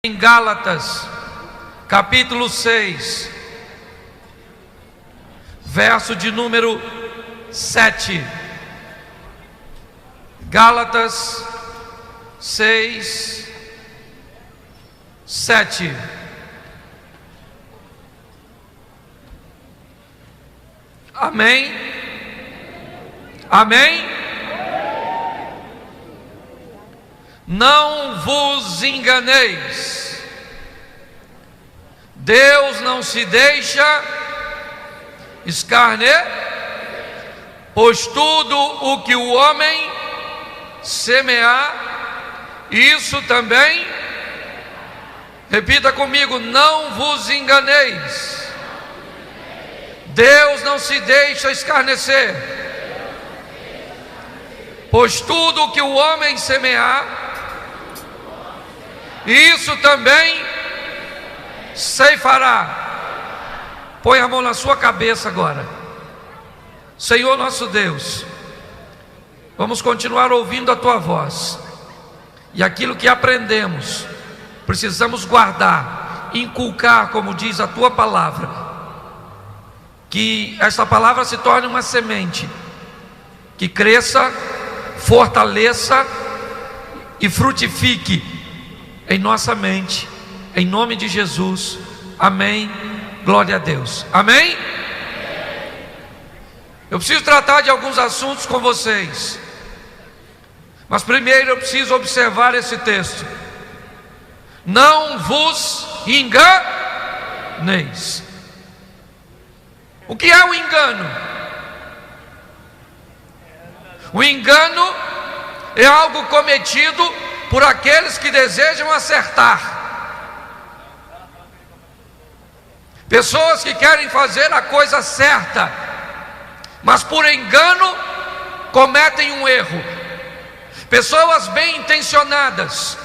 Em Gálatas, capítulo 6, verso de número 7. Gálatas 6, 7. Amém? Amém? Não vos enganeis, Deus não se deixa escarnecer, pois tudo o que o homem semear, isso também, repita comigo, não vos enganeis, Deus não se deixa escarnecer, pois tudo o que o homem semear, isso também ceifará. Põe a mão na sua cabeça agora. Senhor nosso Deus, vamos continuar ouvindo a tua voz, e aquilo que aprendemos precisamos guardar, inculcar, como diz a tua palavra, que esta palavra se torne uma semente que cresça, fortaleça e frutifique em nossa mente, em nome de Jesus. Amém, glória a Deus. Amém? Eu preciso tratar de alguns assuntos com vocês, mas primeiro eu preciso observar esse texto. Não vos enganeis. O que é o engano? O engano é algo cometido por aqueles que desejam acertar, pessoas que querem fazer a coisa certa, mas por engano cometem um erro, pessoas bem intencionadas.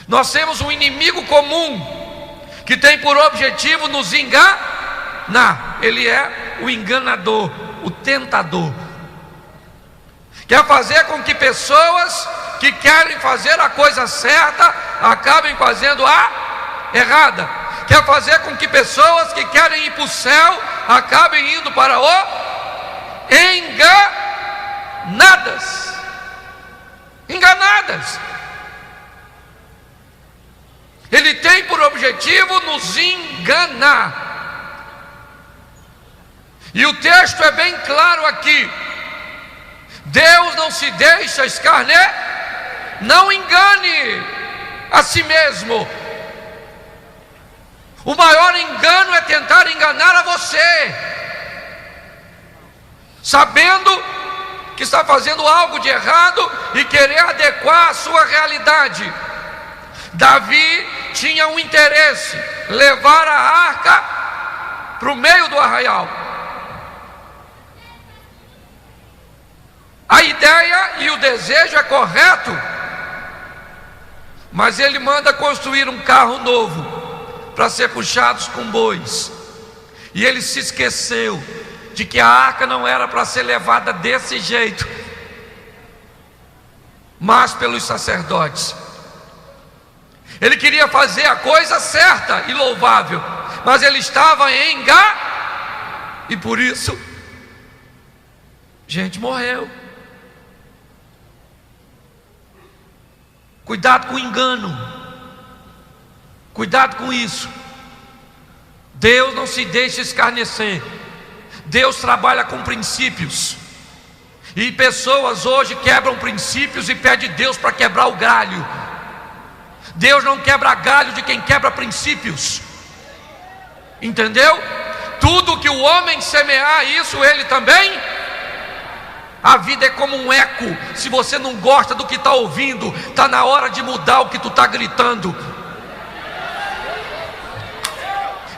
Nós temos um inimigo comum que tem por objetivo nos enganar. Ele é o enganador, o tentador. Quer fazer com que pessoas que querem fazer a coisa certa acabem fazendo a errada. Quer fazer com que pessoas que querem ir para o céu acabem indo para o enganadas. Enganadas. Ele tem por objetivo nos enganar. E o texto é bem claro aqui. Deus não se deixa escarnecer. Não engane a si mesmo. O maior engano é tentar enganar a você, sabendo que está fazendo algo de errado e querer adequar a sua realidade. Davi tinha um interesse: levar a arca para o meio do arraial. A ideia e o desejo é correto, mas ele manda construir um carro novo para ser puxados com bois, e ele se esqueceu de que a arca não era para ser levada desse jeito, mas pelos sacerdotes. Ele queria fazer a coisa certa e louvável, mas ele estava em engano, e por isso gente morreu. Cuidado com o engano, cuidado com isso. Deus não se deixa escarnecer. Deus trabalha com princípios, e pessoas hoje quebram princípios e pedem Deus para quebrar o galho. Deus não quebra galho de quem quebra princípios, entendeu? Tudo que o homem semear, isso ele também. A vida é como um eco. Se você não gosta do que está ouvindo, está na hora de mudar o que tu está gritando.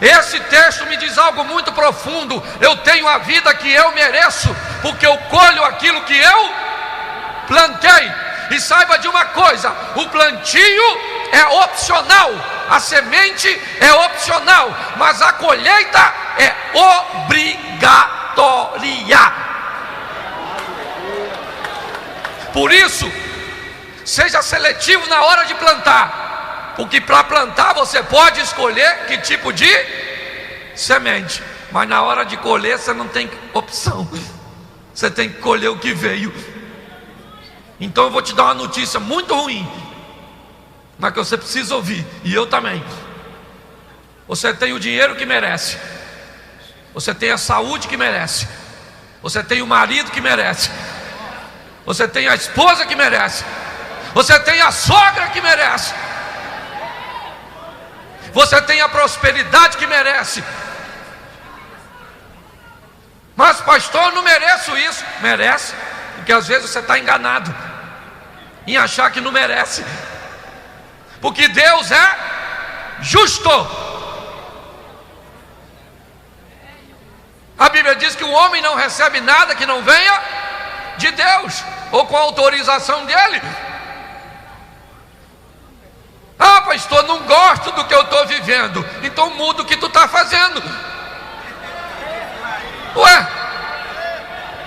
Esse texto me diz algo muito profundo. Eu tenho a vida que eu mereço, porque eu colho aquilo que eu plantei. E saiba de uma coisa: o plantio é opcional, a semente é opcional, mas a colheita é obrigatória. Por isso, seja seletivo na hora de plantar. Porque para plantar você pode escolher que tipo de semente, mas na hora de colher você não tem opção, você tem que colher o que veio. Então eu vou te dar uma notícia muito ruim, mas que você precisa ouvir, e eu também. Você tem o dinheiro que merece, você tem a saúde que merece, você tem o marido que merece, você tem a esposa que merece, você tem a sogra que merece, você tem a prosperidade que merece. Mas pastor, eu não mereço isso. Merece, porque às vezes você está enganado em achar que não merece, porque Deus é justo. A Bíblia diz que o homem não recebe nada que não venha de Deus, ou com a autorização dele. Ah, pastor, não gosto do que eu estou vivendo. Então muda o que tu está fazendo. Ué,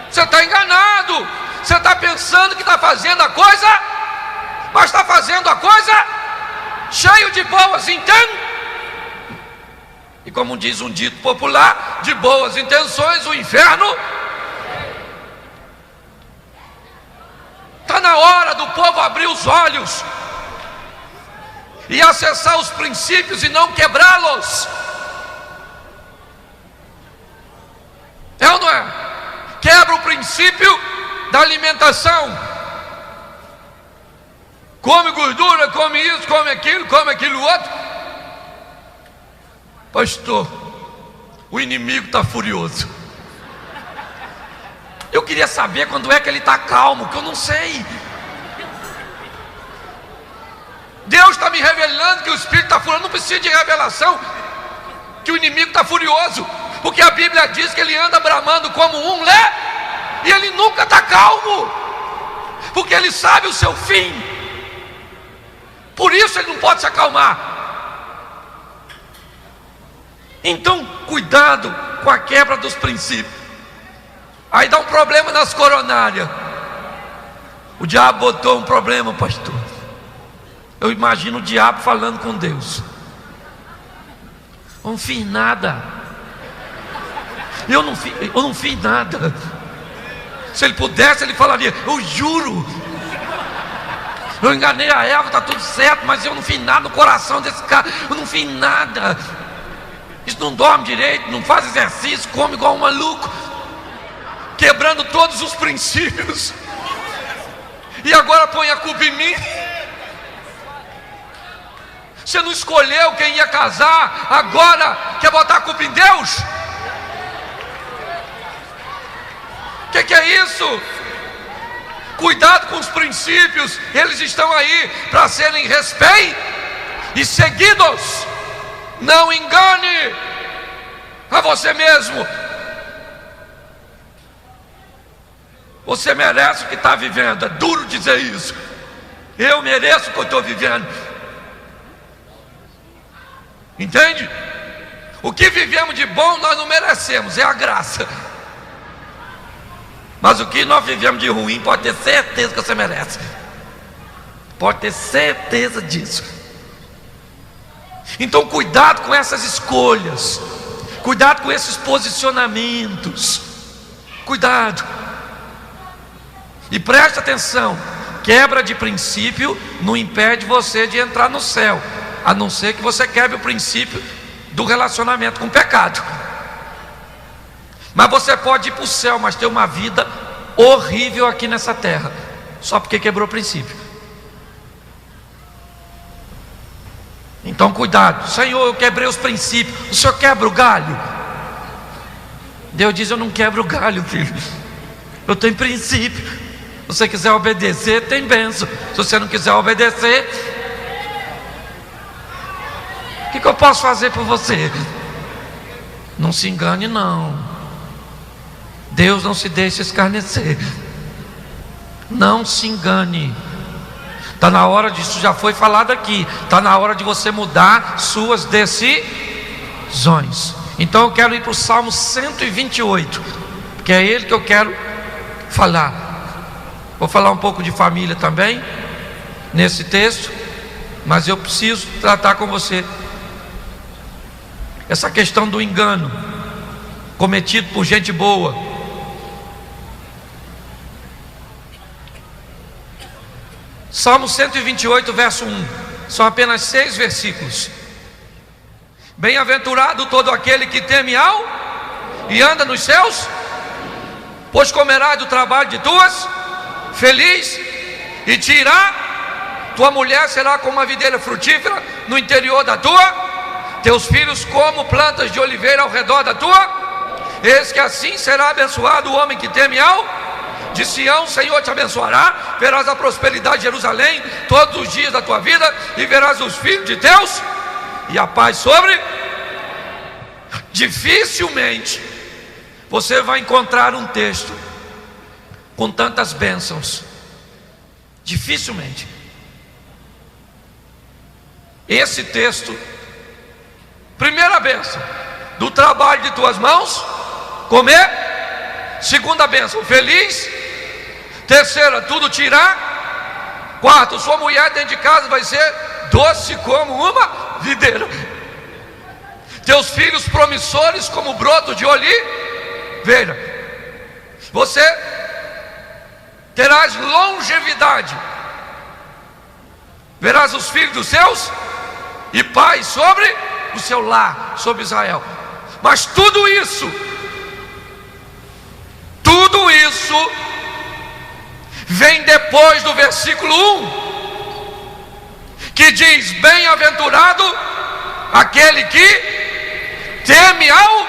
você está enganado. Você está pensando que está fazendo a coisa, mas está fazendo a coisa cheio de boas intenções. E como diz um dito popular, de boas intenções o inferno. Está na hora do povo abrir os olhos e acessar os princípios e não quebrá-los. É ou não é? Quebra o princípio da alimentação. Come gordura, come isso, come aquilo outro. Pastor, o inimigo está furioso. Eu queria saber quando é que ele está calmo, que eu não sei. Deus está me revelando que o Espírito está furioso. Não precisa de revelação que o inimigo está furioso, porque a Bíblia diz que ele anda bramando como um leão, e ele nunca está calmo, porque ele sabe o seu fim. Por isso ele não pode se acalmar. Então cuidado com a quebra dos princípios. Aí dá um problema nas coronárias. O diabo botou um problema, pastor. Eu imagino o diabo falando com Deus. Eu não fiz nada. Eu não fiz nada. Se ele pudesse, ele falaria: eu juro, eu enganei a Eva, está tudo certo, mas eu não fiz nada no coração desse cara. Eu não fiz nada. Isso não dorme direito, não faz exercício, come igual um maluco, quebrando todos os princípios. E agora põe a culpa em mim. Você não escolheu quem ia casar, agora quer botar a culpa em Deus? O que é isso? Cuidado com os princípios, eles estão aí para serem respeitados e seguidos. Não engane a você mesmo. Você merece o que está vivendo. É duro dizer isso. Eu mereço o que eu estou vivendo. Entende? O que vivemos de bom nós não merecemos, é a graça. Mas o que nós vivemos de ruim, pode ter certeza que você merece. Pode ter certeza disso. Então cuidado com essas escolhas, cuidado com esses posicionamentos. Cuidado. E preste atenção: quebra de princípio não impede você de entrar no céu, a não ser que você quebre o princípio do relacionamento com o pecado. Mas você pode ir para o céu, mas ter uma vida horrível aqui nessa terra, só porque quebrou o princípio. Então cuidado. Senhor, eu quebrei os princípios. O Senhor quebra o galho? Deus diz: eu não quebro o galho, filho. Eu tenho princípio. Se você quiser obedecer, tem bênção. Se você não quiser obedecer, o que eu posso fazer por você? Não se engane não. Deus não se deixa escarnecer. Não se engane. Está na hora disso, já foi falado aqui. Está na hora de você mudar suas decisões. Então eu quero ir para o Salmo 128, porque é ele que eu quero falar. Vou falar um pouco de família também nesse texto. mas eu preciso tratar com você essa questão do engano cometido por gente boa. Salmo 128, verso 1. São apenas 6 versículos. Bem-aventurado todo aquele que teme ao e anda nos céus, pois comerá do trabalho de tuas, feliz, e te irá. Tua mulher será como uma videira frutífera no interior da tua, teus filhos como plantas de oliveira ao redor da tua. Eis que assim será abençoado o homem que teme ao de Sião. O Senhor te abençoará, verás a prosperidade de Jerusalém todos os dias da tua vida, e verás os filhos de Deus e a paz sobre. Dificilmente você vai encontrar um texto com tantas bênçãos. Dificilmente. Esse texto, primeira bênção, do trabalho de tuas mãos, comer. Segunda bênção, feliz. Terceira, tudo te irá. Quarto, sua mulher dentro de casa vai ser doce como uma videira, teus filhos promissores como broto de oliveira. Você terás longevidade, verás os filhos dos seus e paz sobre o seu lar, sobre Israel. Mas tudo isso vem depois do versículo 1, que diz: bem-aventurado aquele que teme ao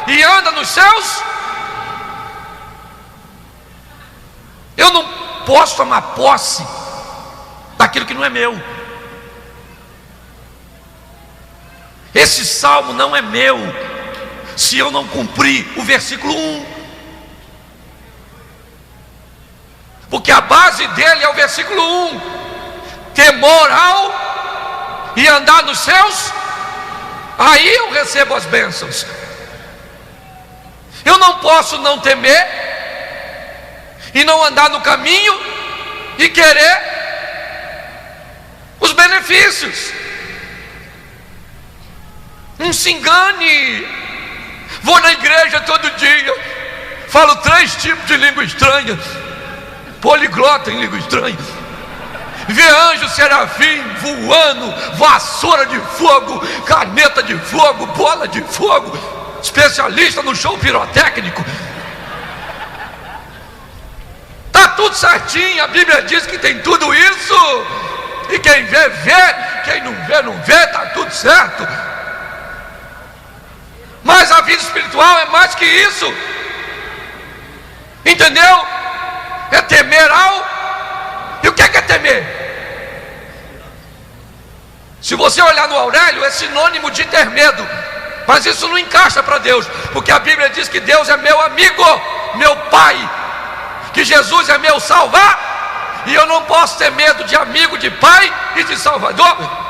e anda nos céus. Eu não posso tomar posse daquilo que não é meu. Esse salmo não é meu se eu não cumprir o versículo 1, porque a base dele é o versículo 1: temor ao e andar nos céus. Aí eu recebo as bênçãos. Eu não posso não temer e não andar no caminho e querer os benefícios. Não se engane. Vou na igreja todo dia, falo 3 tipos de língua estranha, poliglota em língua estranha, vê anjo serafim voando, vassoura de fogo, caneta de fogo, bola de fogo, especialista no show pirotécnico. Tá tudo certinho, a Bíblia diz que tem tudo isso, e quem vê, vê, quem não vê, não vê, tá tudo certo. Mas a vida espiritual é mais que isso, entendeu? É temer ao. E o que é temer? Se você olhar no Aurélio, é sinônimo de ter medo, mas isso não encaixa para Deus, porque a Bíblia diz que Deus é meu amigo, meu pai, que Jesus é meu salvar, e eu não posso ter medo de amigo, de pai e de salvador.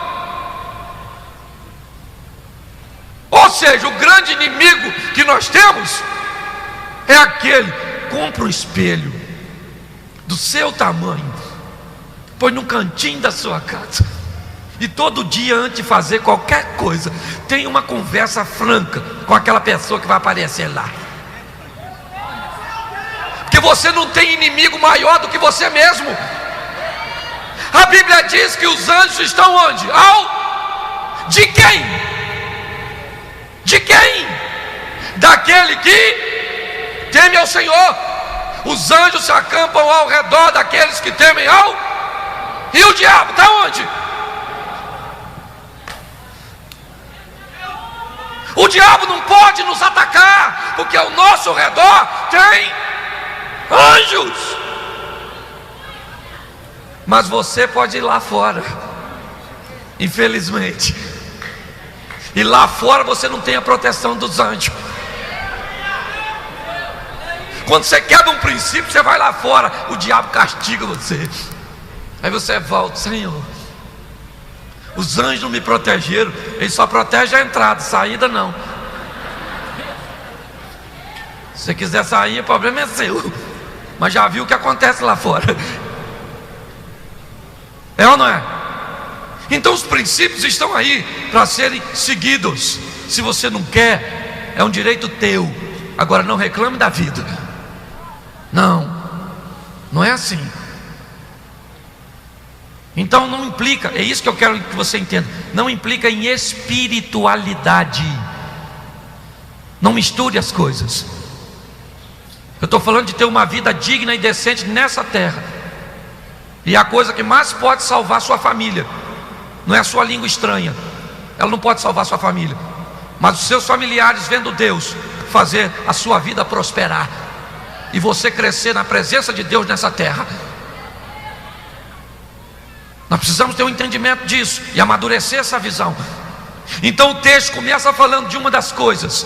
Ou seja, o grande inimigo que nós temos é aquele: compra um espelho do seu tamanho, põe no cantinho da sua casa, e todo dia, antes de fazer qualquer coisa, tem uma conversa franca com aquela pessoa que vai aparecer lá, porque você não tem inimigo maior do que você mesmo. A Bíblia diz que os anjos estão onde? De quem? De quem? Daquele que teme ao Senhor. Os anjos se acampam ao redor daqueles que temem ao. E o diabo está onde? O diabo não pode nos atacar, porque ao nosso redor tem anjos. Mas você pode ir lá fora, infelizmente, e lá fora você não tem a proteção dos anjos. Quando você quebra um princípio, você vai lá fora, o diabo castiga você. Aí você volta: Senhor, os anjos não me protegeram. Eles só protegem a entrada, saída não. Se você quiser sair, o problema é seu, mas já viu o que acontece lá fora. É ou não é? Então os princípios estão aí para serem seguidos. Se você não quer, é um direito teu. Agora não reclame da vida. Não é assim. Então não implica, é isso que eu quero que você entenda, não implica em espiritualidade. Não misture as coisas. Eu estou falando de ter uma vida digna e decente nessa terra. E a coisa que mais pode salvar a sua família não é a sua língua estranha. Ela não pode salvar a sua família, mas os seus familiares vendo Deus fazer a sua vida prosperar e você crescer na presença de Deus nessa terra. Nós precisamos ter um entendimento disso e amadurecer essa visão. Então o texto começa falando de uma das coisas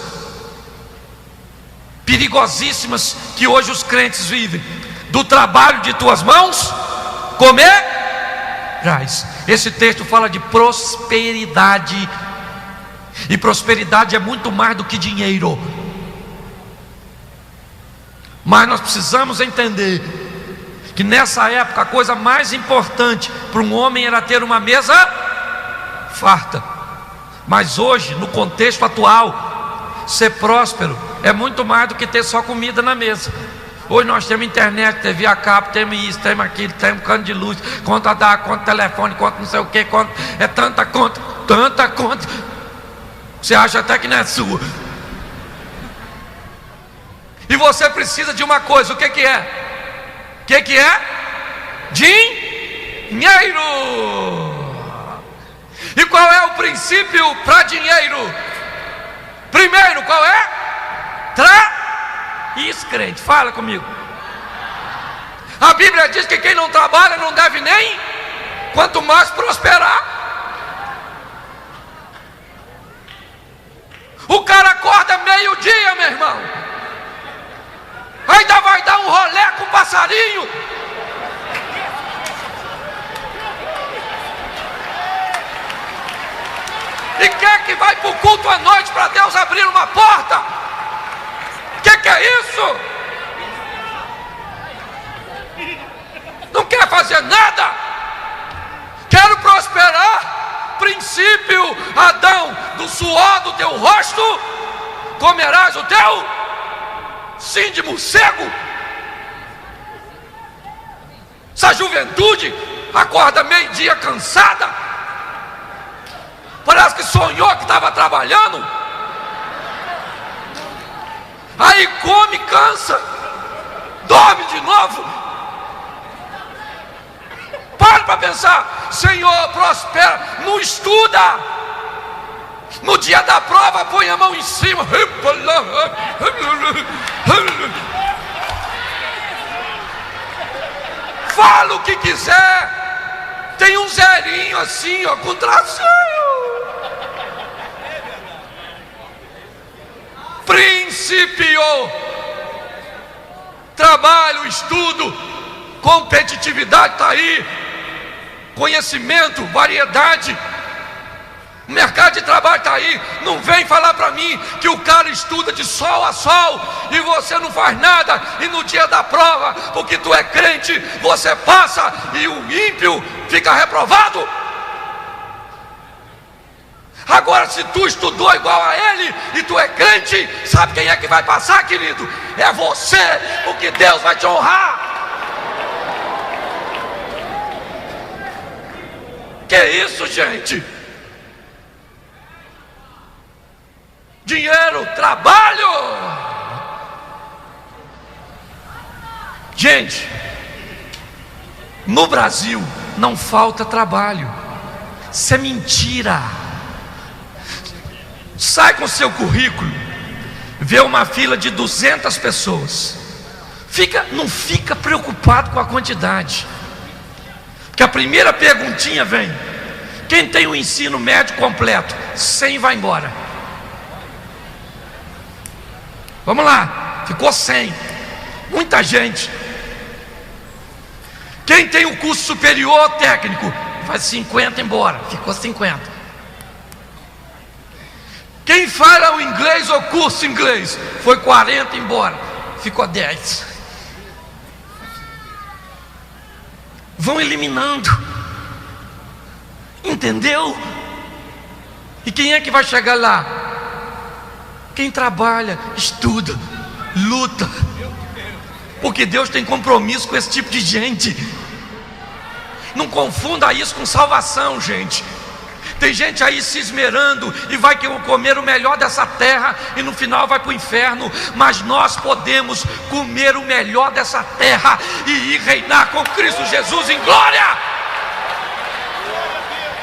perigosíssimas que hoje os crentes vivem: do trabalho de tuas mãos comerás. Esse texto fala de prosperidade, e prosperidade é muito mais do que dinheiro. Mas nós precisamos entender que nessa época a coisa mais importante para um homem era ter uma mesa farta. Mas hoje, no contexto atual, ser próspero é muito mais do que ter só comida na mesa. Hoje nós temos internet, TV a cabo, temos isso, temos aquilo, temos cano de luz, conta da conta telefone, conta não sei o que, conta, é tanta conta. Você acha até que não é sua. E você precisa de uma coisa, o que é? O que é? Dinheiro. E qual é o princípio para dinheiro? Primeiro, qual é? Isso, crente, fala comigo. A Bíblia diz que quem não trabalha não deve nem, quanto mais prosperar. O cara acorda meio-dia, meu irmão, ainda vai dar um rolê com o passarinho. E quer que vai para o culto à noite para Deus abrir uma porta? Que é isso? Não quer fazer nada? Quero prosperar. Princípio, Adão: do suor do teu rosto comerás o teu sim de morcego. Essa juventude acorda meio-dia cansada, parece que sonhou que estava trabalhando, aí come, cansa, dorme de novo. Para pensar: Senhor, prospera. Não estuda. No dia da prova põe a mão em cima, fala o que quiser, tem um zerinho assim, ó, com tracinho. Princípio: trabalho, estudo, competitividade está aí, conhecimento, variedade, o mercado de trabalho está aí. Não vem falar para mim que o cara estuda de sol a sol e você não faz nada, e no dia da prova, porque tu é crente, você passa e o ímpio fica reprovado. Agora, se tu estudou igual a ele e tu é crente, sabe quem é que vai passar, querido? É você, porque Deus vai te honrar. Que isso, gente? Dinheiro, trabalho. Gente, no Brasil não falta trabalho. Isso é mentira. Sai com seu currículo, vê uma fila de 200 pessoas, não fica preocupado com a quantidade, porque a primeira perguntinha vem: quem tem o ensino médio completo? 100 vai embora. Vamos lá, ficou 100, muita gente. Quem tem o curso superior técnico? Vai 50 embora, ficou 50. Quem fala o inglês ou curso inglês? Foi 40 embora, ficou 10. Vão eliminando. Entendeu? E quem é que vai chegar lá? Quem trabalha, estuda, luta. Porque Deus tem compromisso com esse tipo de gente. Não confunda isso com salvação, gente. Tem gente aí se esmerando e vai comer o melhor dessa terra e no final vai para o inferno. Mas nós podemos comer o melhor dessa terra e ir reinar com Cristo Jesus em glória.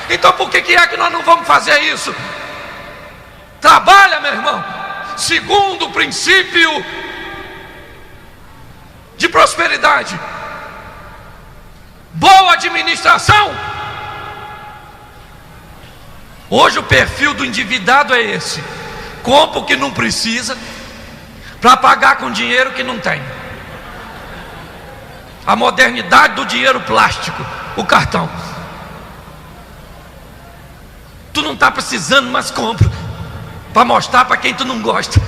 Então por que é que nós não vamos fazer isso? Trabalha, meu irmão, segundo o princípio de prosperidade, boa administração. Hoje o perfil do endividado é esse: compra o que não precisa para pagar com dinheiro que não tem. A modernidade do dinheiro plástico, o cartão. Tu não está precisando, mas compra para mostrar para quem tu não gosta.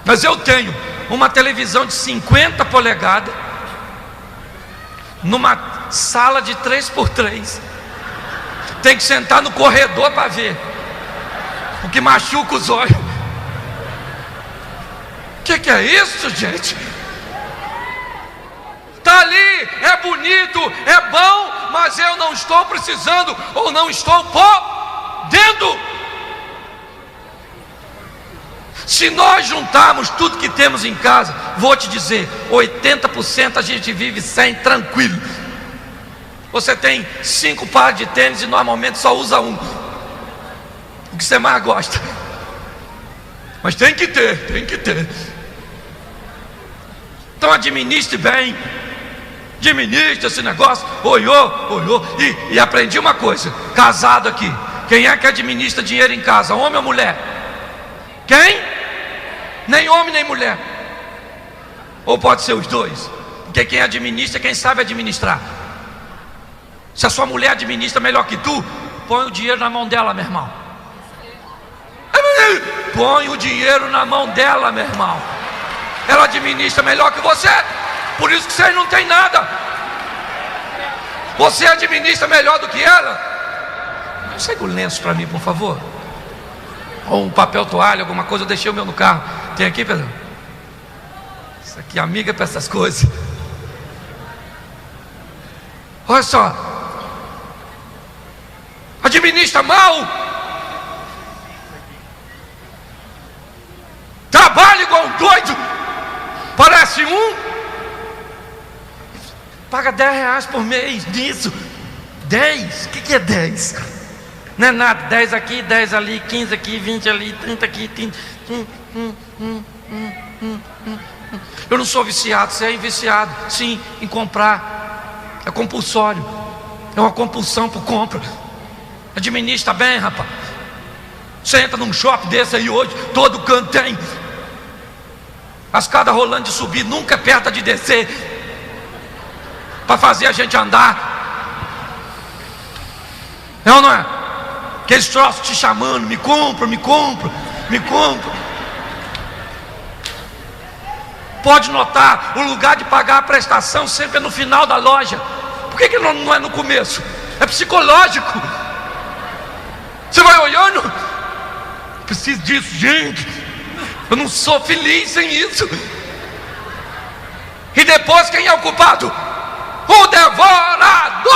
Mas eu tenho uma televisão de 50 polegadas numa sala de 3x3. Tem que sentar no corredor para ver, porque machuca os olhos. O que é isso, gente? Está ali, é bonito, é bom, mas eu não estou precisando ou não estou podendo. Se nós juntarmos tudo que temos em casa, vou te dizer, 80% a gente vive sem, tranquilo. Você tem 5 pares de tênis e normalmente só usa um, o que você mais gosta. Mas tem que ter, tem que ter. Então administre bem, administre esse negócio. Olhou. E aprendi uma coisa: casado aqui, quem é que administra dinheiro em casa, homem ou mulher? Quem? Nem homem nem mulher. Ou pode ser os dois, porque quem administra é quem sabe administrar. Se a sua mulher administra melhor que tu, põe o dinheiro na mão dela, meu irmão. Põe o dinheiro na mão dela, meu irmão. Ela administra melhor que você, por isso que vocês não tem nada. Você administra melhor do que ela. Consegue o lenço para mim, por favor? Ou um papel toalha, alguma coisa. Eu deixei o meu no carro. Tem aqui, Pedro? Isso aqui é amiga para essas coisas. Olha só. Administra mal, trabalha igual um doido, parece um, paga R$10 por mês nisso. 10? O que é 10? Não é nada. 10 aqui, 10 ali, 15 aqui, 20 ali, 30 aqui, 30. Eu não sou viciado. Você é viciado, sim, em comprar. É compulsório, é uma compulsão por compra. Administra bem, rapaz. Você entra num shopping desse aí hoje, todo canto tem. As escadas rolando de subir, nunca é perto de descer, para fazer a gente andar. É ou não é? Aqueles troços te chamando: me compra. Pode notar, o lugar de pagar a prestação sempre é no final da loja. Por que não é no começo? É psicológico. Você vai olhando, preciso disso, gente, eu não sou feliz sem isso. E depois quem é o culpado? O devorador.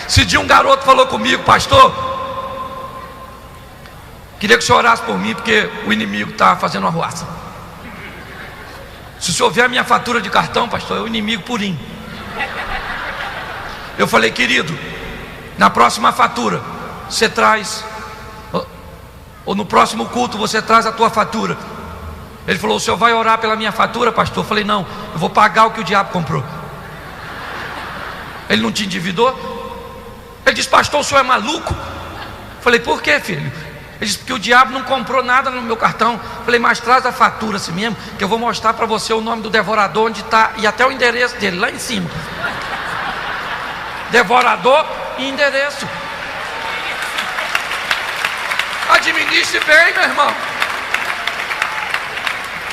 Esse dia um garoto falou comigo: pastor, queria que o senhor orasse por mim, porque o inimigo está fazendo uma arruaça. Se o senhor ver a minha fatura de cartão, pastor, é o inimigo purinho. Eu falei: querido, na próxima fatura você traz, ou no próximo culto você traz a tua fatura. Ele falou: o senhor vai orar pela minha fatura, pastor? Eu falei: não, eu vou pagar o que o diabo comprou. Ele não te endividou? Ele disse: pastor, o senhor é maluco? Eu falei: por quê, filho? Ele disse: porque o diabo não comprou nada no meu cartão. Eu falei: mas traz a fatura assim mesmo, que eu vou mostrar para você o nome do devorador, onde está, e até o endereço dele, lá em cima. Devorador e endereço. Administre bem, meu irmão.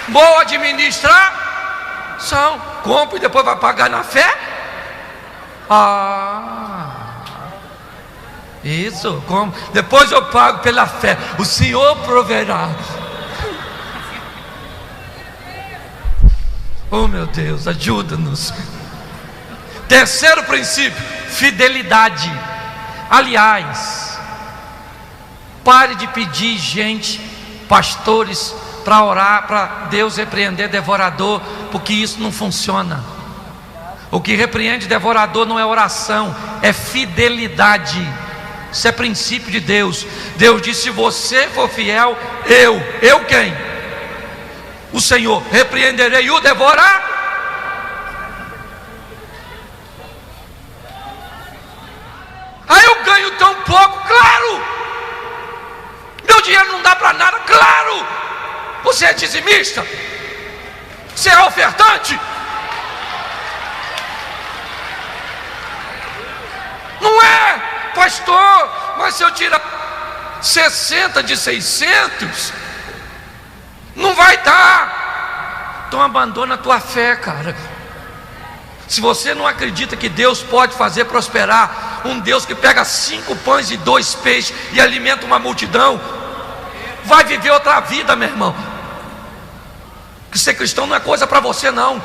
Boa administração. Compra e depois vai pagar na fé. Isso, como? Depois eu pago pela fé. O Senhor proverá. Oh meu Deus, ajuda-nos. Terceiro princípio, fidelidade. Aliás, pare de pedir gente, pastores, para orar, para Deus repreender devorador, porque isso não funciona. O que repreende devorador não é oração, é fidelidade. Isso é princípio de Deus. Deus disse: se você for fiel, eu quem? O Senhor, repreenderei o devorar. Aí eu ganho tão pouco, claro. Meu dinheiro não dá para nada, claro. Você é dizimista? Você é ofertante? Não é, pastor, mas se eu tirar 60 de 600, não vai dar. Então abandona a tua fé, cara. Se você não acredita que Deus pode fazer prosperar, um Deus que pega 5 pães e 2 peixes e alimenta uma multidão, vai viver outra vida, meu irmão. Que ser cristão não é coisa para você, não.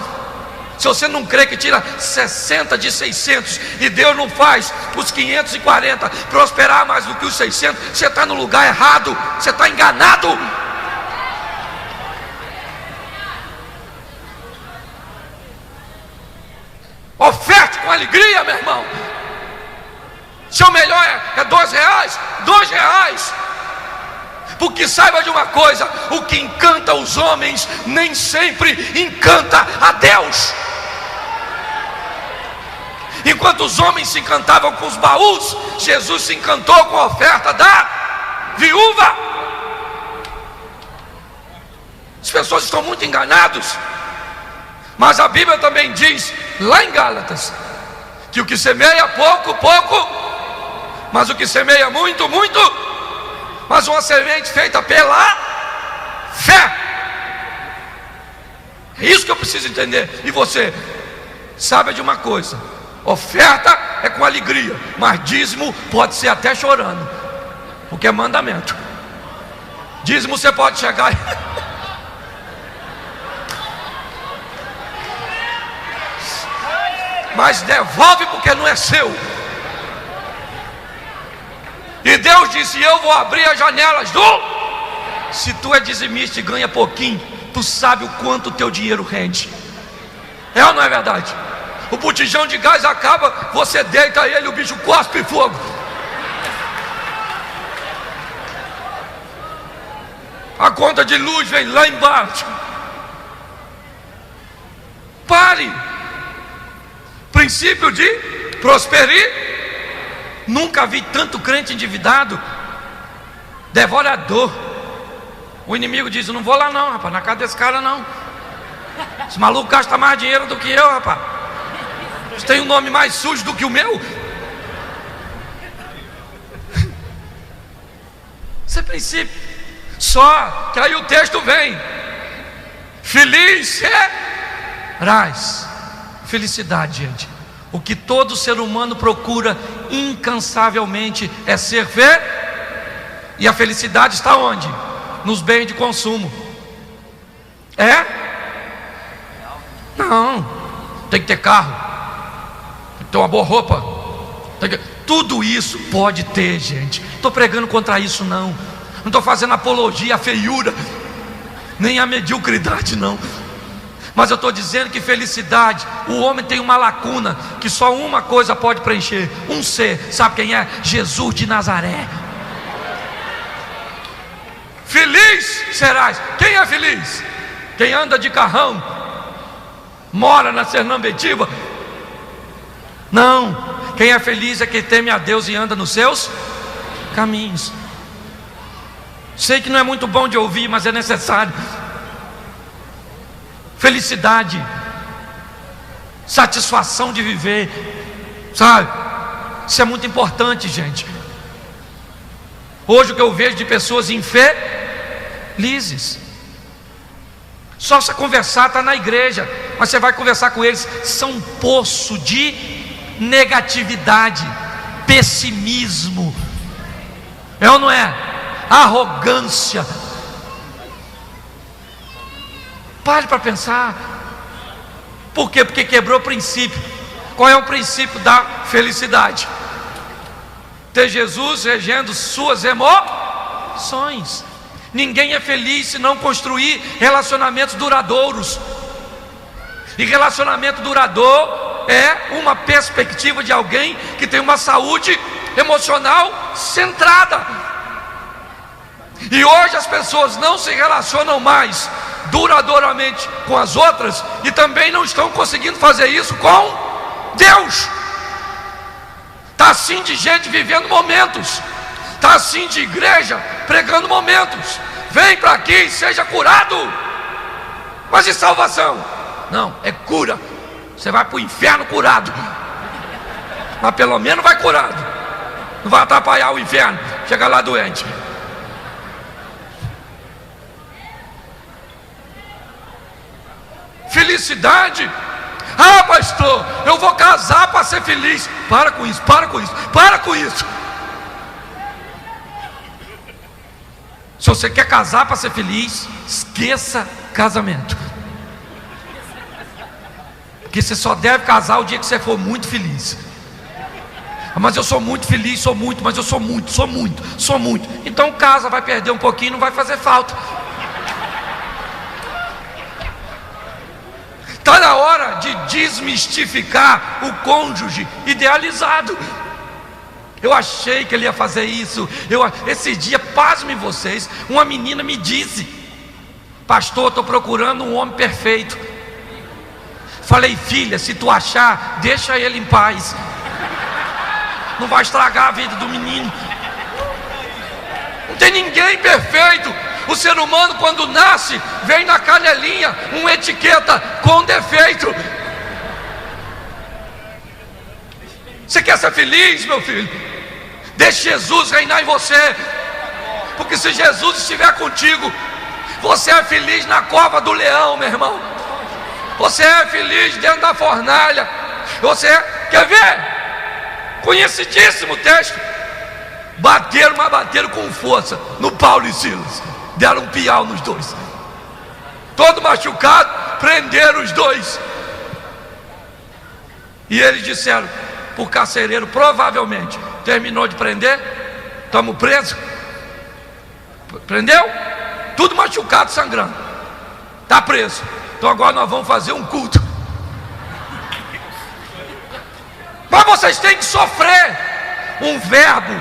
Se você não crê que tira 60 de 600 e Deus não faz os 540 prosperar mais do que os 600, você está no lugar errado, você está enganado. Oferte com alegria, meu irmão. Seu melhor é R$2, R$2. Porque saiba de uma coisa: o que encanta os homens nem sempre encanta a Deus. Enquanto os homens se encantavam com os baús, Jesus se encantou com a oferta da viúva. As pessoas estão muito enganadas. Mas a Bíblia também diz, lá em Gálatas, que o que semeia pouco, pouco, mas o que semeia muito, muito. Mas uma semente feita pela fé. É isso que eu preciso entender. E você, sabe de uma coisa: oferta é com alegria, mas dízimo pode ser até chorando, porque é mandamento. Dízimo você pode chegar e... mas devolve porque não é seu. E Deus disse: eu vou abrir as janelas do... Se tu é dizimista e ganha pouquinho, tu sabe o quanto o teu dinheiro rende. É ou não é verdade? O botijão de gás acaba, você deita ele, o bicho cospe fogo. A conta de luz vem lá embaixo. Pare. Princípio de prosperar. Nunca vi tanto crente endividado, devorador. O inimigo diz: eu não vou lá não, rapaz, na casa desse cara não. Esse maluco gasta mais dinheiro do que eu, rapaz. Você tem um nome mais sujo do que o meu. Isso é princípio. Só que aí o texto vem: feliz serás. Felicidade, gente. O que todo ser humano procura incansavelmente é ser feliz. E a felicidade está onde? Nos bens de consumo. É? Não. Tem que ter carro, tem que ter uma boa roupa, tudo isso pode ter, gente. Não estou pregando contra isso, não. Não estou fazendo apologia à feiura, nem à mediocridade, não. Mas eu estou dizendo que felicidade, o homem tem uma lacuna que só uma coisa pode preencher. Um ser, sabe quem é? Jesus de Nazaré. Feliz serás. Quem é feliz? Quem anda de carrão, mora na Sernambetiva? Não. Quem é feliz é quem teme a Deus e anda nos seus caminhos. Sei que não é muito bom de ouvir, mas é necessário. Felicidade, satisfação de viver, sabe? Isso é muito importante, gente. Hoje o que eu vejo de pessoas infelizes, só se conversar, está na igreja, mas você vai conversar com eles, são um poço de negatividade, pessimismo, é ou não é? Arrogância. Pare para pensar. Por quê? Porque quebrou o princípio. Qual é o princípio da felicidade? Ter Jesus regendo suas emoções. Ninguém é feliz se não construir relacionamentos duradouros. E relacionamento duradouro é uma perspectiva de alguém que tem uma saúde emocional centrada. E hoje as pessoas não se relacionam mais duradouramente com as outras e também não estão conseguindo fazer isso com Deus. Está assim de gente vivendo momentos, está assim de igreja pregando momentos. Vem para aqui e seja curado. Mas e salvação? Não, é cura. Você vai para o inferno curado, mas pelo menos vai curado. Não vai atrapalhar o inferno, chega lá doente. Felicidade? Ah, pastor, eu vou casar para ser feliz. Para com isso, para com isso, para com isso. Se você quer casar para ser feliz, esqueça casamento. Porque você só deve casar o dia que você for muito feliz. Mas eu sou muito feliz, sou muito, mas eu sou muito. Então casa, vai perder um pouquinho, não vai fazer falta. Está na hora de desmistificar o cônjuge idealizado. Eu achei que ele ia fazer isso. Esse dia, pasmem vocês, uma menina me disse: pastor, estou procurando um homem perfeito. Falei: filha, se tu achar, deixa ele em paz. Não vai estragar a vida do menino. Não tem ninguém perfeito. O ser humano, quando nasce, vem na canelinha uma etiqueta com defeito. Você quer ser feliz, meu filho? Deixe Jesus reinar em você. Porque se Jesus estiver contigo, você é feliz na cova do leão, meu irmão. Você é feliz dentro da fornalha. Você quer ver? Conhecidíssimo texto. Bateram, mas bateram com força no Paulo e Silas. Deram um piau nos dois. Todo machucado, prenderam os dois. E eles disseram para o carcereiro, provavelmente: terminou de prender? Estamos presos? Prendeu? Tudo machucado, sangrando. Está preso. Então agora nós vamos fazer um culto. Mas vocês têm que sofrer. Um verbo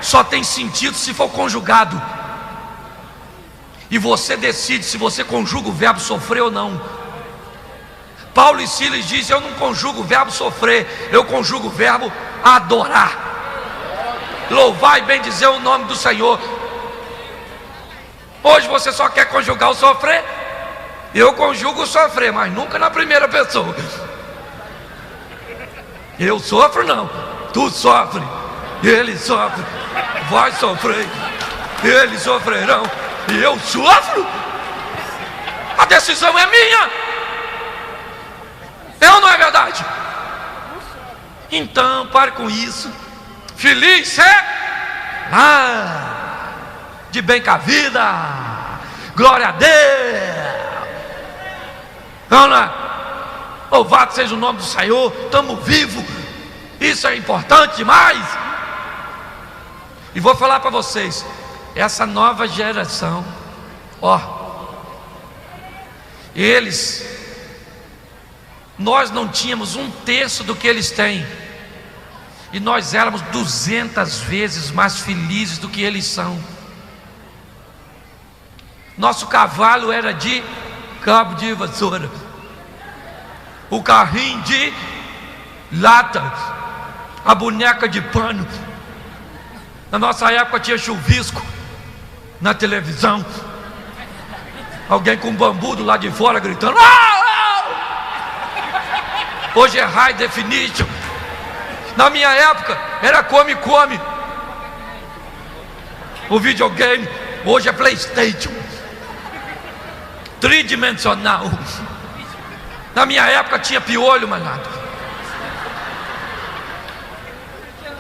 só tem sentido se for conjugado. E você decide se você conjuga o verbo sofrer ou não. Paulo e Silas dizem: eu não conjugo o verbo sofrer, eu conjugo o verbo adorar. Louvar e bendizer o nome do Senhor. Hoje você só quer conjugar o sofrer. Eu conjugo o sofrer, mas nunca na primeira pessoa. Eu sofro não, tu sofre, ele sofre, vai sofrer, eles sofrerão, e eu sofro. A decisão é minha. É ou não é verdade? Então pare com isso. Feliz é de bem com a vida. Glória a Deus. Não, não é? Louvado seja o nome do Senhor. Estamos vivos. Isso é importante demais. E vou falar para vocês, essa nova geração, nós não tínhamos um terço do que eles têm, e nós éramos 200 vezes mais felizes do que eles são. Nosso cavalo era de cabo de vassoura, o carrinho de lata, a boneca de pano. Na nossa época tinha chuvisco na televisão, alguém com bambu do lado de fora gritando. Hoje é high definition. Na minha época era come. O videogame hoje é PlayStation, tridimensional. Na minha época tinha piolho, malhado.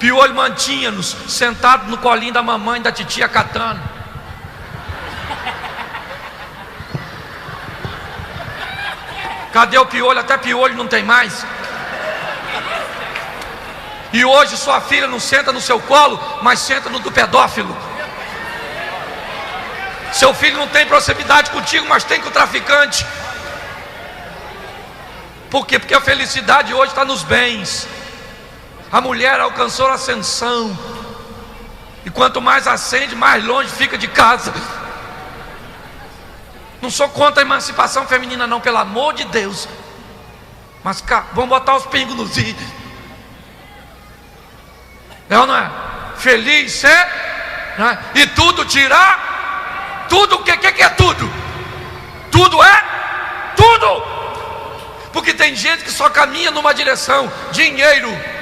Piolho mantinha-nos sentados no colinho da mamãe, da titia catando. Cadê o piolho? Até piolho não tem mais. E hoje sua filha não senta no seu colo, mas senta no do pedófilo. Seu filho não tem proximidade contigo, mas tem com o traficante. Por quê? Porque a felicidade hoje está nos bens. A mulher alcançou a ascensão. E quanto mais ascende, mais longe fica de casa. Não sou contra a emancipação feminina não, pelo amor de Deus. Mas vamos botar os pingos nos i. É ou não é? Feliz ser, né? E tudo tirar. Tudo, o que é tudo? Tudo é tudo. Porque tem gente que só caminha numa direção: dinheiro.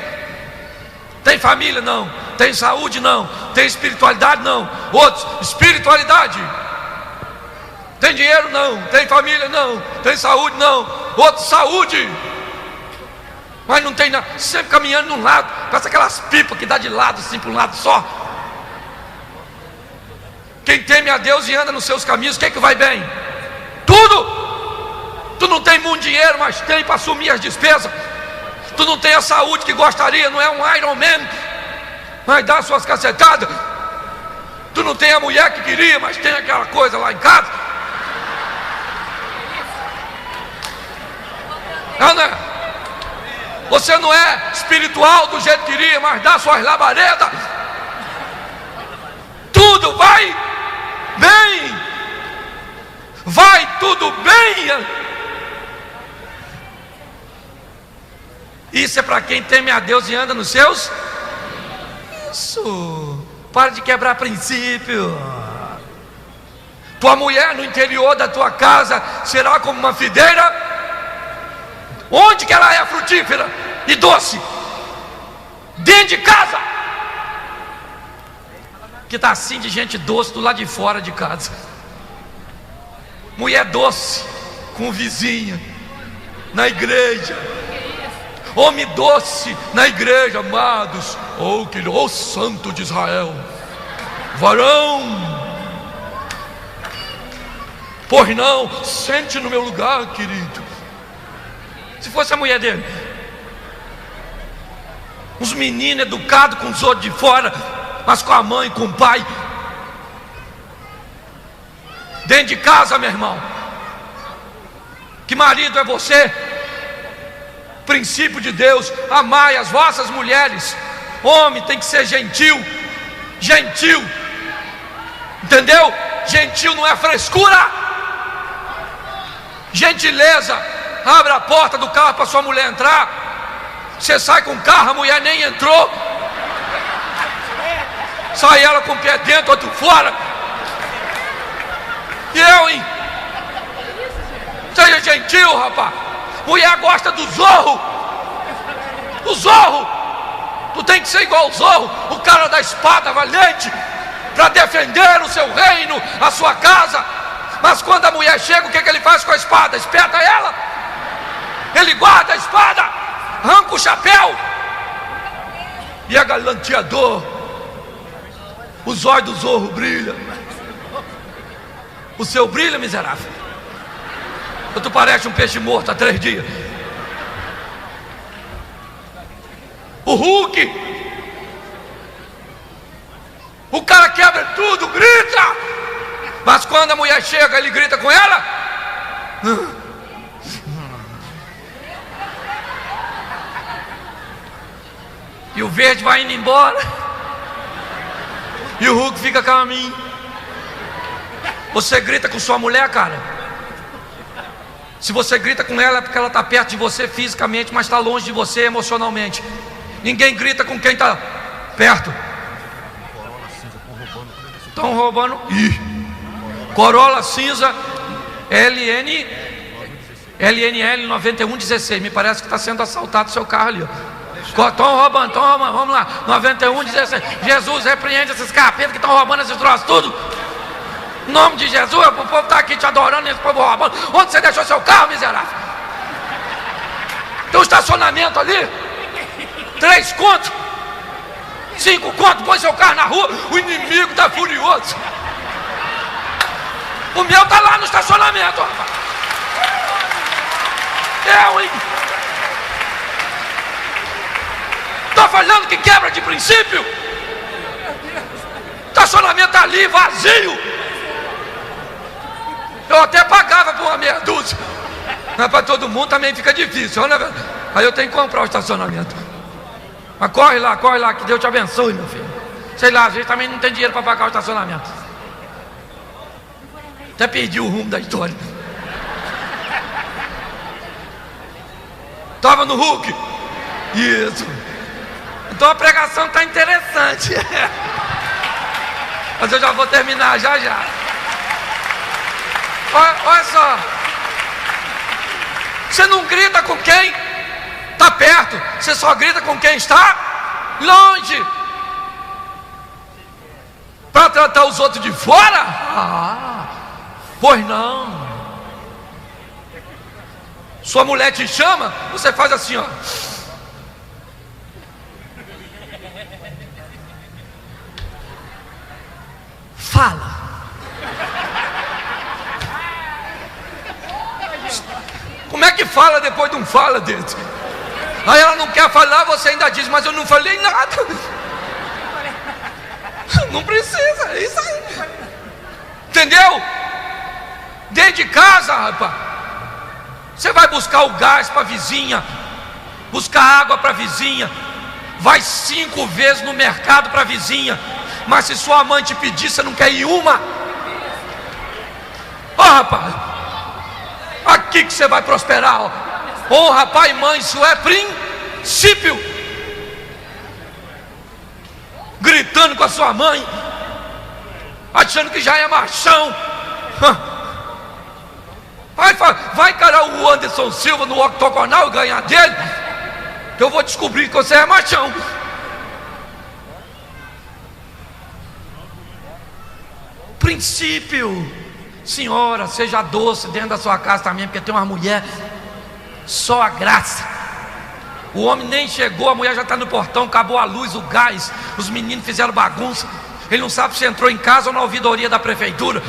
Tem família? Não. Tem saúde? Não. Tem espiritualidade? Não. Outros, espiritualidade. Tem dinheiro? Não. Tem família? Não. Tem saúde? Não. Outros, saúde. Mas não tem nada, sempre caminhando de um lado, parece aquelas pipas que dá de lado, assim, para um lado só. Quem teme a Deus e anda nos seus caminhos, o que é que vai bem? Tudo. Tu não tem muito dinheiro, mas tem para assumir as despesas. Tu não tem a saúde que gostaria, não é um Iron Man, mas dá suas cacetadas. Tu não tem a mulher que queria, mas tem aquela coisa lá em casa. Não, não é? Você não é espiritual do jeito que queria, mas dá suas labaredas. Tudo vai bem. Vai tudo bem. Isso é para quem teme a Deus e anda nos seus. Isso. Para de quebrar princípio. Tua mulher no interior da tua casa será como uma videira. Onde que ela é frutífera e doce? Dentro de casa. Que está assim de gente doce do lado de fora de casa. Mulher doce com vizinha na igreja. Homem doce na igreja, amados. Oh santo de Israel. Varão. Pois não, sente no meu lugar, querido. Se fosse a mulher dele, uns meninos educados com os outros de fora, mas com a mãe, com o pai, dentro de casa, meu irmão. Que marido é você? Princípio de Deus: amai as vossas mulheres. Homem tem que ser gentil. Gentil, entendeu? Gentil não é frescura. Gentileza. Abre a porta do carro para sua mulher entrar. Você sai com o carro, a mulher nem entrou. Sai ela com o pé dentro, outro fora. E eu, hein? Seja gentil, rapaz. Mulher gosta do zorro. O zorro. Tu tem que ser igual o zorro, o cara da espada valente, para defender o seu reino, a sua casa. Mas quando a mulher chega, o que ele faz com a espada? Espeta ela. Ele guarda a espada, arranca o chapéu e é galanteador. Os olhos do zorro brilham. O seu brilha, miserável. Tu parece um peixe morto há 3 dias. O Hulk, o cara quebra tudo, grita. Mas quando a mulher chega, ele grita com ela. E o verde vai indo embora. E o Hulk fica caminho. Você grita com sua mulher, cara. Se você grita com ela é porque ela está perto de você fisicamente, mas está longe de você emocionalmente. Ninguém grita com quem está perto. Estão roubando. Corolla cinza LNL 9116. Me parece que está sendo assaltado o seu carro ali, ó. Estão roubando, vamos lá. 9116. Jesus, repreende esses capetas que estão roubando esses troços tudo. Em nome de Jesus, o povo está aqui te adorando e esse povo roubando. Onde você deixou seu carro, miserável? Tem um estacionamento ali, 3 contos. 5 conto, põe seu carro na rua, o inimigo está furioso. O meu está lá no estacionamento, rapaz. Hein? Estou falando que quebra de princípio. Estacionamento ali, vazio. Eu até pagava por uma meia dúzia, mas para todo mundo também fica difícil, né? Aí eu tenho que comprar o estacionamento. Mas corre lá, que Deus te abençoe, meu filho. Sei lá, a gente também não tem dinheiro para pagar o estacionamento. Até perdi o rumo da história. Estava no Hulk. Isso. Então a pregação está interessante. Mas eu já vou terminar, já. Olha só. Você não grita com quem está perto. Você só grita com quem está longe. Para tratar os outros de fora? Pois não. Sua mulher te chama, você faz assim, ó. Fala. Como é que fala depois de um fala desse? Aí ela não quer falar, você ainda diz, mas eu não falei nada. Não precisa, é isso aí. Entendeu? Dentro de casa, rapaz, você vai buscar o gás para a vizinha, buscar água para a vizinha, vai 5 vezes no mercado para a vizinha, mas se sua mãe te pedir, você não quer ir uma? Rapaz, aqui que você vai prosperar, ó. Honra pai e mãe, isso é princípio. Gritando com a sua mãe, achando que já é machão. Vai encarar o Anderson Silva no octogonal e ganhar dele, que eu vou descobrir que você é machão. Princípio. Senhora, seja doce dentro da sua casa também, porque tem uma mulher, só a graça. O homem nem chegou, a mulher já está no portão, acabou a luz, o gás, os meninos fizeram bagunça. Ele não sabe se entrou em casa ou na ouvidoria da prefeitura.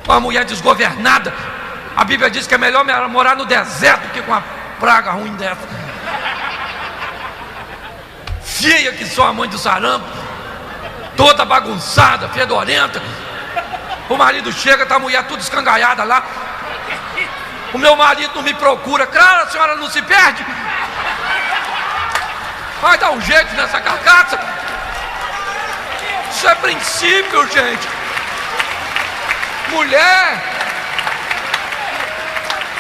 Uma mulher desgovernada. A Bíblia diz que é melhor morar no deserto que com uma praga ruim dessa. Feia que só a mãe do sarampo, toda bagunçada, fedorenta. O marido chega, tá a mulher tudo escangaiada lá. O meu marido não me procura. Claro, a senhora não se perde. Vai dar um jeito nessa carcaça. Isso é princípio, gente. Mulher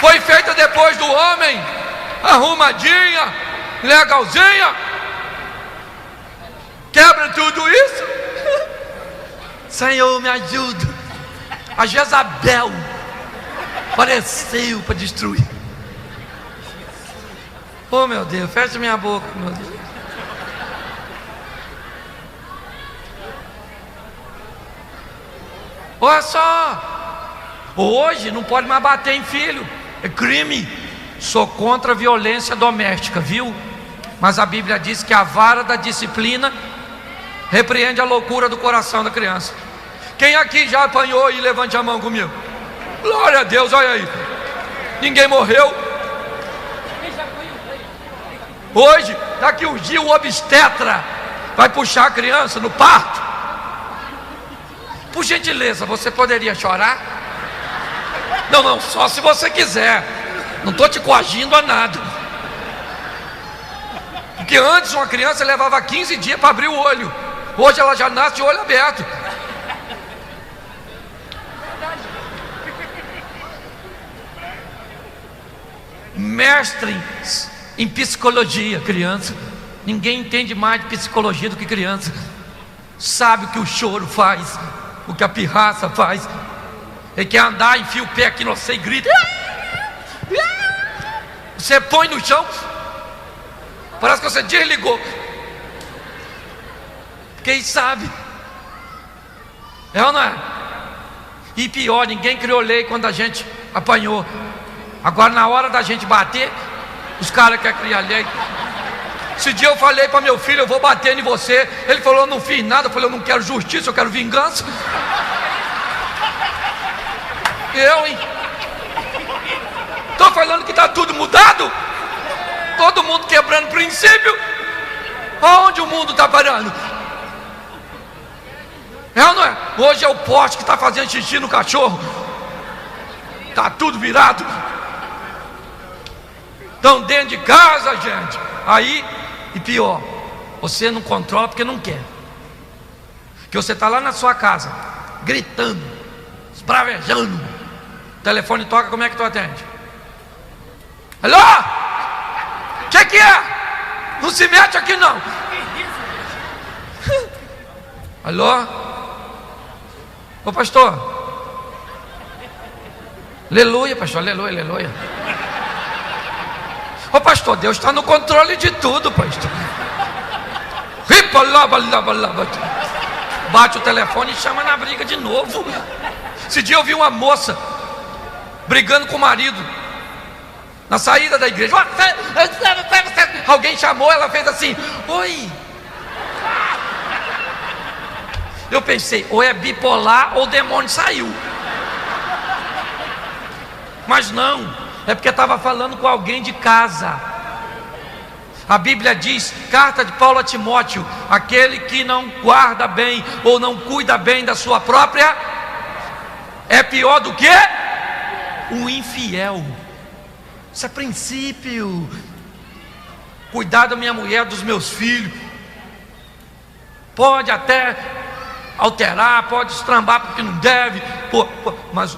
foi feita depois do homem, arrumadinha, legalzinha. Quebra tudo isso. Senhor, me ajuda. A Jezabel apareceu para destruir. Oh meu Deus, fecha minha boca, meu Deus. Olha só, hoje não pode mais bater em filho, é crime. Sou contra a violência doméstica, viu? Mas a Bíblia diz que a vara da disciplina repreende a loucura do coração da criança. Quem aqui já apanhou e levante a mão comigo? Glória a Deus, olha aí. Ninguém morreu. Hoje, daqui um dia, o obstetra vai puxar a criança no parto. Por gentileza, você poderia chorar? Não, só se você quiser. Não estou te coagindo a nada. Porque antes uma criança levava 15 dias para abrir o olho. Hoje ela já nasce de olho aberto. Mestres em psicologia, criança. Ninguém entende mais de psicologia do que criança. Sabe o que o choro faz, o que a pirraça faz. Ele quer andar, enfia o pé aqui no você e grita. Você põe no chão, parece que você desligou. Quem sabe? É ou não é? E pior, ninguém criou lei quando a gente apanhou. Agora na hora da gente bater, os caras querem criar lei. Esse dia eu falei para meu filho: eu vou bater em você. Ele falou: eu não fiz nada. Eu falei: eu não quero justiça, eu quero vingança. Hein? Estou falando que está tudo mudado. Todo mundo quebrando princípio. Aonde o mundo está parando? É ou não é? Hoje é o poste que está fazendo xixi no cachorro. Está tudo virado. Estão dentro de casa, gente. Aí, e pior, você não controla porque não quer. Que você está lá na sua casa, gritando, esbravejando. O telefone toca, como é que tu atende? Alô? Que é? Não se mete aqui não. Alô? Ô pastor. Aleluia, pastor, aleluia, aleluia. Ô pastor, Deus está no controle de tudo, pastor. Bate o telefone e chama na briga de novo. Esse dia eu vi uma moça brigando com o marido na saída da igreja. Alguém chamou, ela fez assim: oi. Eu pensei, ou é bipolar ou o demônio saiu. Mas não, é porque estava falando com alguém de casa. A Bíblia diz, carta de Paulo a Timóteo: aquele que não guarda bem ou não cuida bem da sua própria é pior do que o infiel. Isso é princípio. Cuidar da minha mulher, dos meus filhos. Pode até alterar, pode estrambar porque não deve, mas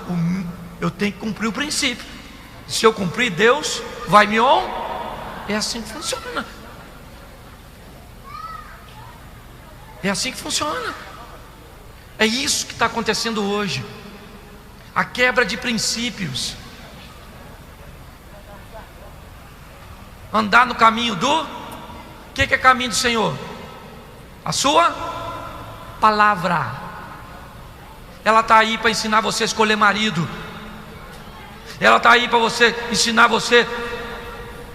eu tenho que cumprir o princípio. Se eu cumprir, Deus vai me honrar. É assim que funciona. É assim que funciona. É isso que está acontecendo hoje. A quebra de princípios. Andar no caminho do... O que é caminho do Senhor? A sua palavra. Ela está aí para ensinar você a escolher marido. Ela está aí para você ensinar você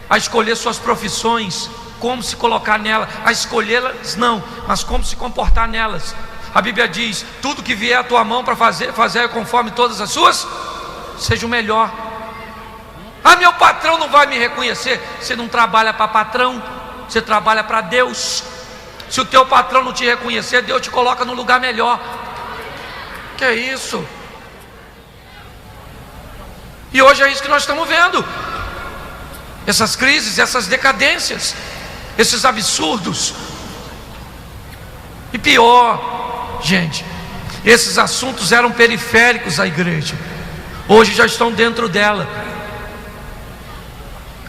a escolher suas profissões, como se colocar nela, a escolhê-las não, mas como se comportar nelas. A Bíblia diz: tudo que vier à tua mão para fazer conforme todas as suas, seja o melhor. Ah, meu patrão não vai me reconhecer. Você não trabalha para patrão, você trabalha para Deus. Se o teu patrão não te reconhecer, Deus te coloca no lugar melhor. Que é isso? E hoje é isso que nós estamos vendo. Essas crises, essas decadências, esses absurdos. E pior, gente, esses assuntos eram periféricos à igreja, hoje já estão dentro dela.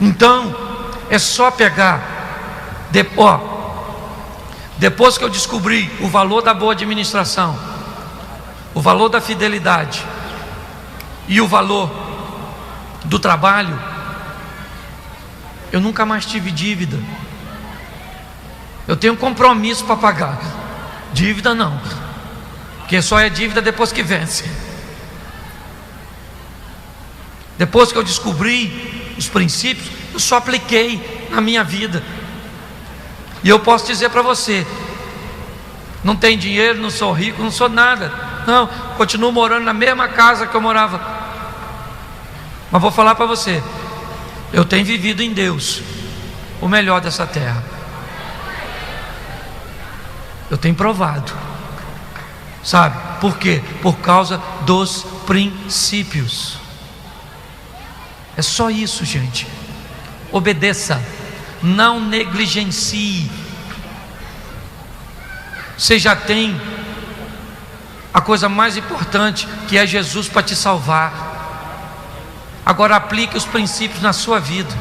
Então, é só pegar. Depois que eu descobri o valor da boa administração, o valor da fidelidade e o valor do trabalho, eu nunca mais tive dívida. Eu tenho compromisso para pagar. Dívida não, porque só é dívida depois que vence. Depois que eu descobri os princípios, eu só apliquei na minha vida. E eu posso dizer para você: não tenho dinheiro, não sou rico, não sou nada. Não, continuo morando na mesma casa que eu morava. Mas vou falar para você: eu tenho vivido em Deus o melhor dessa terra. Eu tenho provado. Sabe por quê? Por causa dos princípios. É só isso, gente. Obedeça, não negligencie. Você já tem a coisa mais importante, que é Jesus para te salvar. Agora aplique os princípios na sua vida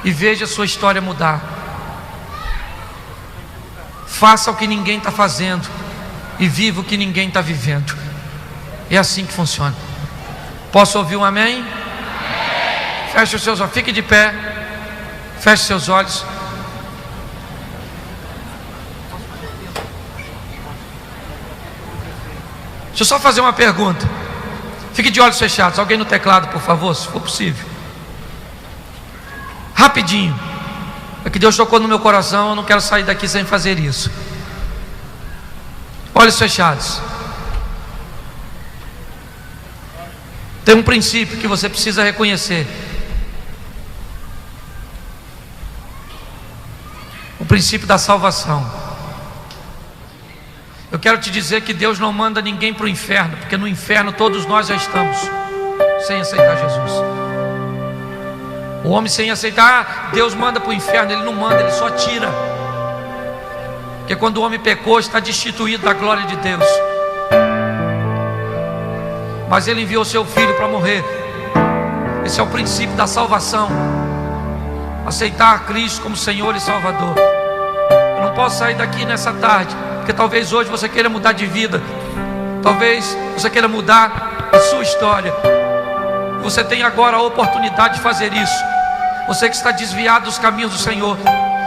e veja a sua história mudar. Faça o que ninguém está fazendo e viva o que ninguém está vivendo. É assim que funciona. Posso ouvir um amém? Feche os seus olhos, fique de pé. Feche seus olhos. Deixa eu só fazer uma pergunta. Fique de olhos fechados. Alguém no teclado, por favor, se for possível. Rapidinho. É que Deus tocou no meu coração, eu não quero sair daqui sem fazer isso. Olhos fechados. Tem um princípio que você precisa reconhecer. O princípio da salvação. Eu quero te dizer que Deus não manda ninguém para o inferno, porque no inferno todos nós já estamos, sem aceitar Jesus. O homem sem aceitar, Deus manda para o inferno. Ele não manda, ele só tira. Porque quando o homem pecou, está destituído da glória de Deus. Mas ele enviou seu filho para morrer. Esse é o princípio da salvação. Aceitar Cristo como Senhor e Salvador. Eu não posso sair daqui nessa tarde, porque talvez hoje você queira mudar de vida. Talvez você queira mudar a sua história. Você tem agora a oportunidade de fazer isso. Você que está desviado dos caminhos do Senhor,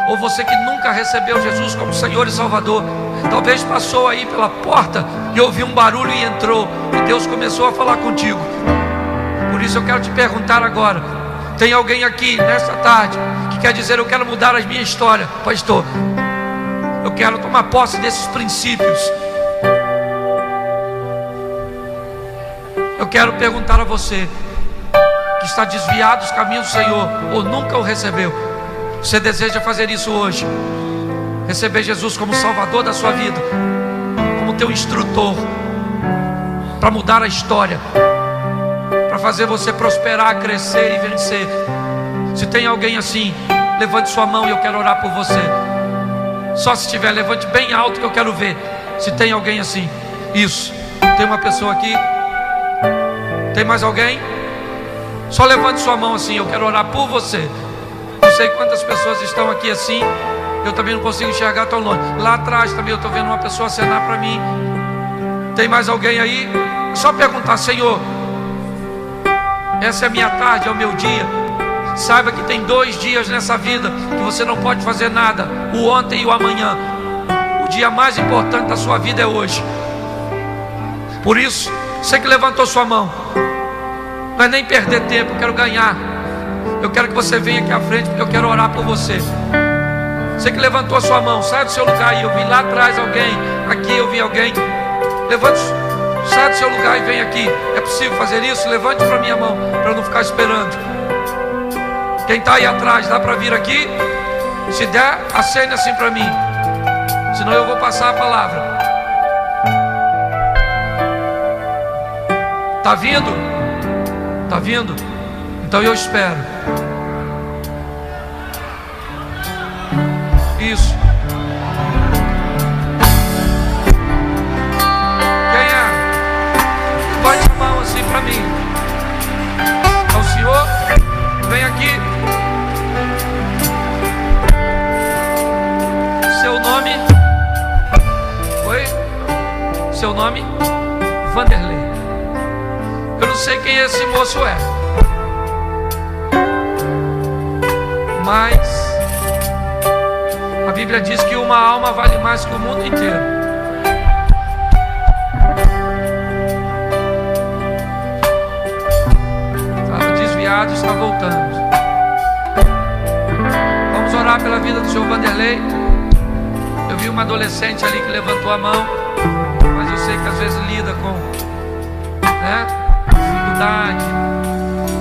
ou você que nunca recebeu Jesus como Senhor e Salvador, talvez passou aí pela porta e ouviu um barulho e entrou, e Deus começou a falar contigo. Por isso eu quero te perguntar agora: tem alguém aqui nesta tarde que quer dizer, eu quero mudar a minha história, pastor, eu quero tomar posse desses princípios? Eu quero perguntar a você que está desviado dos caminhos do Senhor, ou nunca o recebeu, você deseja fazer isso hoje? Receber Jesus como Salvador da sua vida, como teu instrutor, para mudar a história, para fazer você prosperar, crescer e vencer. Se tem alguém assim, levante sua mão e eu quero orar por você. Só se tiver, levante bem alto que eu quero ver. Se tem alguém assim. Isso. Tem uma pessoa aqui. Tem mais alguém? Só levante sua mão assim, eu quero orar por você. Não sei quantas pessoas estão aqui assim. Eu também não consigo enxergar tão longe. Lá atrás também eu estou vendo uma pessoa acenar para mim. Tem mais alguém aí? Só perguntar: Senhor, essa é a minha tarde, é o meu dia. Saiba que tem 2 dias nessa vida que você não pode fazer nada: o ontem e o amanhã. O dia mais importante da sua vida é hoje. Por isso, você que levantou sua mão, não é nem perder tempo, eu quero ganhar. Eu quero que você venha aqui à frente, porque eu quero orar por você. Você que levantou a sua mão, sai do seu lugar aí. Eu vi lá atrás alguém, aqui eu vi alguém. Levante, sai do seu lugar e vem aqui. É possível fazer isso? Levante para minha mão, para eu não ficar esperando. Quem está aí atrás, dá para vir aqui? Se der, acene assim para mim, senão eu vou passar a palavra. Está vindo? Está vindo? Então eu espero. Isso. Quem é? Bate a mão assim para mim. É o senhor? Vem aqui. Seu nome? Oi? Seu nome? Vanderlei. Eu não sei quem esse moço é, mas a Bíblia diz que uma alma vale mais que o mundo inteiro. Estava desviado, está voltando. Vamos orar pela vida do senhor Vanderlei. Eu vi uma adolescente ali que levantou a mão, mas eu sei que às vezes lida com, dificuldade.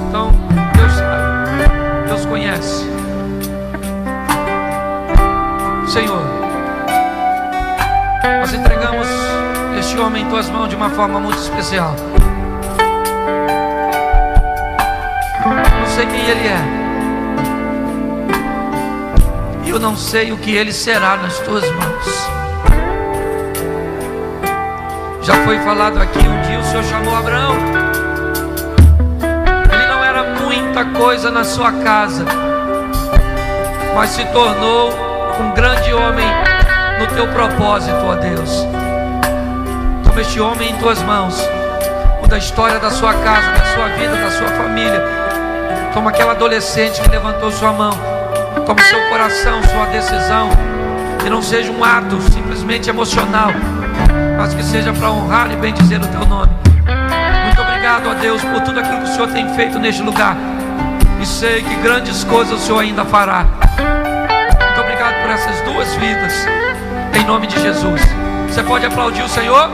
Então Deus sabe, Deus conhece. Senhor, nós entregamos este homem em tuas mãos de uma forma muito especial. Não sei quem ele é, e eu não sei o que ele será nas tuas mãos. Já foi falado aqui, um dia o Senhor chamou Abraão. Ele não era muita coisa na sua casa, mas se tornou um grande homem no teu propósito, ó Deus. Toma este homem em tuas mãos, muda a história da sua casa, da sua vida, da sua família. Toma aquela adolescente que levantou sua mão, toma seu coração, sua decisão, que não seja um ato simplesmente emocional, mas que seja para honrar e bendizer o teu nome. Muito obrigado, ó Deus, por tudo aquilo que o Senhor tem feito neste lugar, e sei que grandes coisas o Senhor ainda fará. obrigado por essas duas vidas, em nome de Jesus. Você pode aplaudir o Senhor?